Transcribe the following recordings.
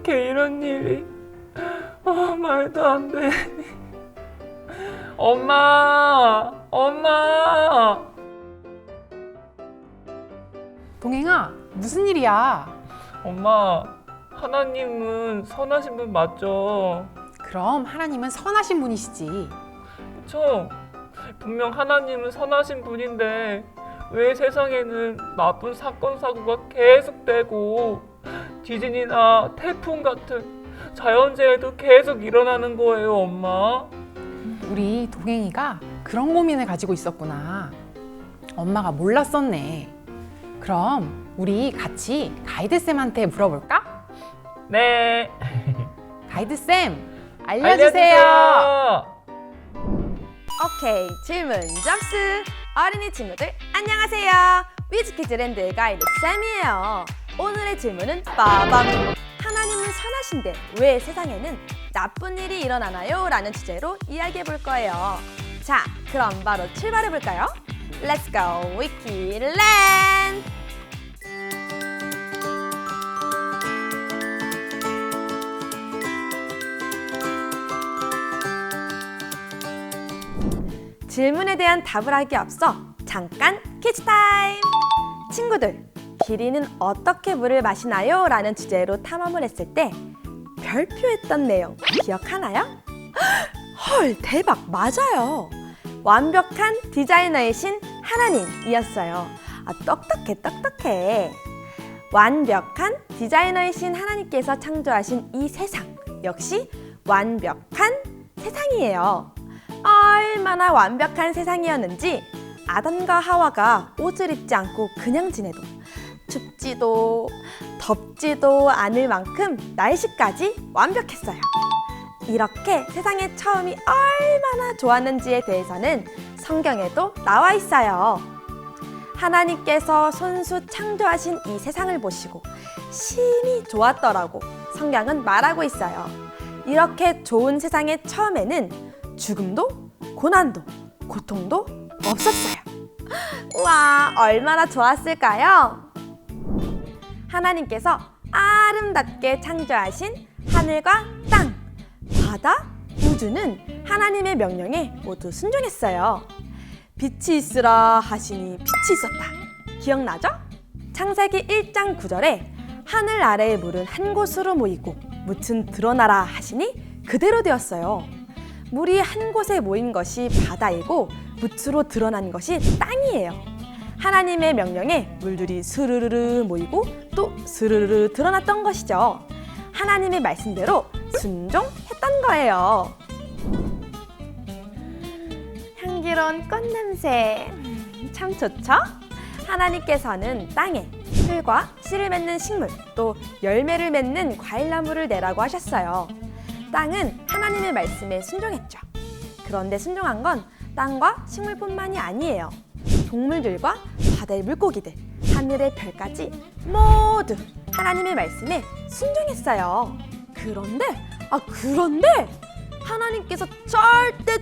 어떻게 이런 일이? 말도 안 돼. 엄마! 엄마! 동행아, 무슨 일이야? 엄마, 하나님은 선하신 분 맞죠? 그럼 하나님은 선하신 분이시지. 그쵸? 분명 하나님은 선하신 분인데 왜 세상에는 나쁜 사건, 사고가 계속되고 지진이나 태풍 같은 자연재해도 계속 일어나는 거예요, 엄마? 우리 동행이가 그런 고민을 가지고 있었구나. 엄마가 몰랐었네. 그럼 우리 같이 가이드쌤한테 물어볼까? 네. 가이드쌤, 알려주세요. 오케이, 질문 접수. 어린이 친구들 안녕하세요. 위즈키즈랜드 가이드 쌤이에요. 오늘의 질문은 빠밤. 하나님은 선하신데 왜 세상에는 나쁜 일이 일어나나요? 라는 주제로 이야기해 볼 거예요. 자, 그럼 바로 출발해 볼까요? Let's go, 위키랜드! 질문에 대한 답을 하기 앞서 잠깐 퀴즈 타임! 친구들, 비리는 어떻게 물을 마시나요? 라는 주제로 탐험을 했을 때 별표했던 내용 기억하나요? 헐, 대박! 맞아요! 완벽한 디자이너이신 하나님이었어요. 똑똑해. 완벽한 디자이너이신 하나님께서 창조하신 이 세상, 역시 완벽한 세상이에요. 얼마나 완벽한 세상이었는지 아담과 하와가 옷을 입지 않고 그냥 지내도 춥지도 덥지도 않을 만큼 날씨까지 완벽했어요. 이렇게 세상의 처음이 얼마나 좋았는지에 대해서는 성경에도 나와 있어요. 하나님께서 손수 창조하신 이 세상을 보시고 심히 좋았더라고 성경은 말하고 있어요. 이렇게 좋은 세상의 처음에는 죽음도 고난도 고통도 없었어요. 우와, 얼마나 좋았을까요? 하나님께서 아름답게 창조하신 하늘과 땅, 바다, 우주는 하나님의 명령에 모두 순종했어요. 빛이 있으라 하시니 빛이 있었다. 기억나죠? 창세기 1장 9절에 하늘 아래의 물은 한 곳으로 모이고 묻은 드러나라 하시니 그대로 되었어요. 물이 한 곳에 모인 것이 바다이고 묻으로 드러난 것이 땅이에요. 하나님의 명령에 물들이 스르르르 모이고 또 스르르르 드러났던 것이죠. 하나님의 말씀대로 순종했던 거예요. 향기로운 꽃냄새 참 좋죠? 하나님께서는 땅에 풀과 씨를 맺는 식물 또 열매를 맺는 과일나무를 내라고 하셨어요. 땅은 하나님의 말씀에 순종했죠. 그런데 순종한 건 땅과 식물뿐만이 아니에요. 동물들과 바다의 물고기들, 하늘의 별까지 모두 하나님의 말씀에 순종했어요. 그런데 하나님께서 절대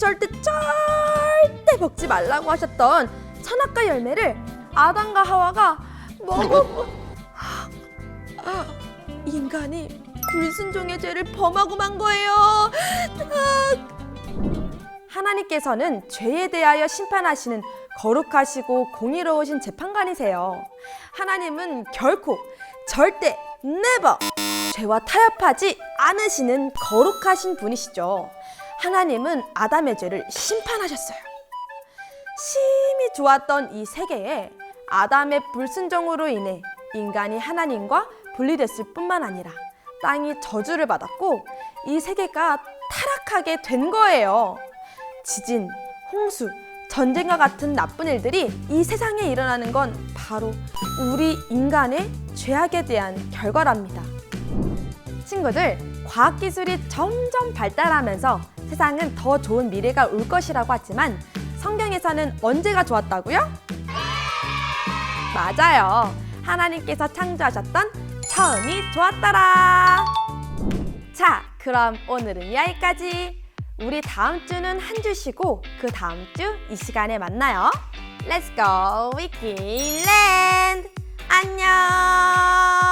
먹지 말라고 하셨던 선악과 열매를 아담과 하와가 먹어 인간이 불순종의 죄를 범하고 만 거예요. 하나님께서는 죄에 대하여 심판하시는 거룩하시고 공의로우신 재판관이세요. 하나님은 결코 절대 never 죄와 타협하지 않으시는 거룩하신 분이시죠. 하나님은 아담의 죄를 심판하셨어요. 심히 좋았던 이 세계에 아담의 불순종으로 인해 인간이 하나님과 분리됐을 뿐만 아니라 땅이 저주를 받았고 이 세계가 타락하게 된 거예요. 지진, 홍수, 전쟁과 같은 나쁜 일들이 이 세상에 일어나는 건 바로 우리 인간의 죄악에 대한 결과랍니다. 친구들, 과학기술이 점점 발달하면서 세상은 더 좋은 미래가 올 것이라고 하지만 성경에서는 언제가 좋았다고요? 맞아요. 하나님께서 창조하셨던 처음이 좋았더라. 자, 그럼 오늘은 여기까지. 우리 다음 주는 한 주 쉬고 그 다음 주 이 시간에 만나요. Let's go, 위키랜드. 안녕.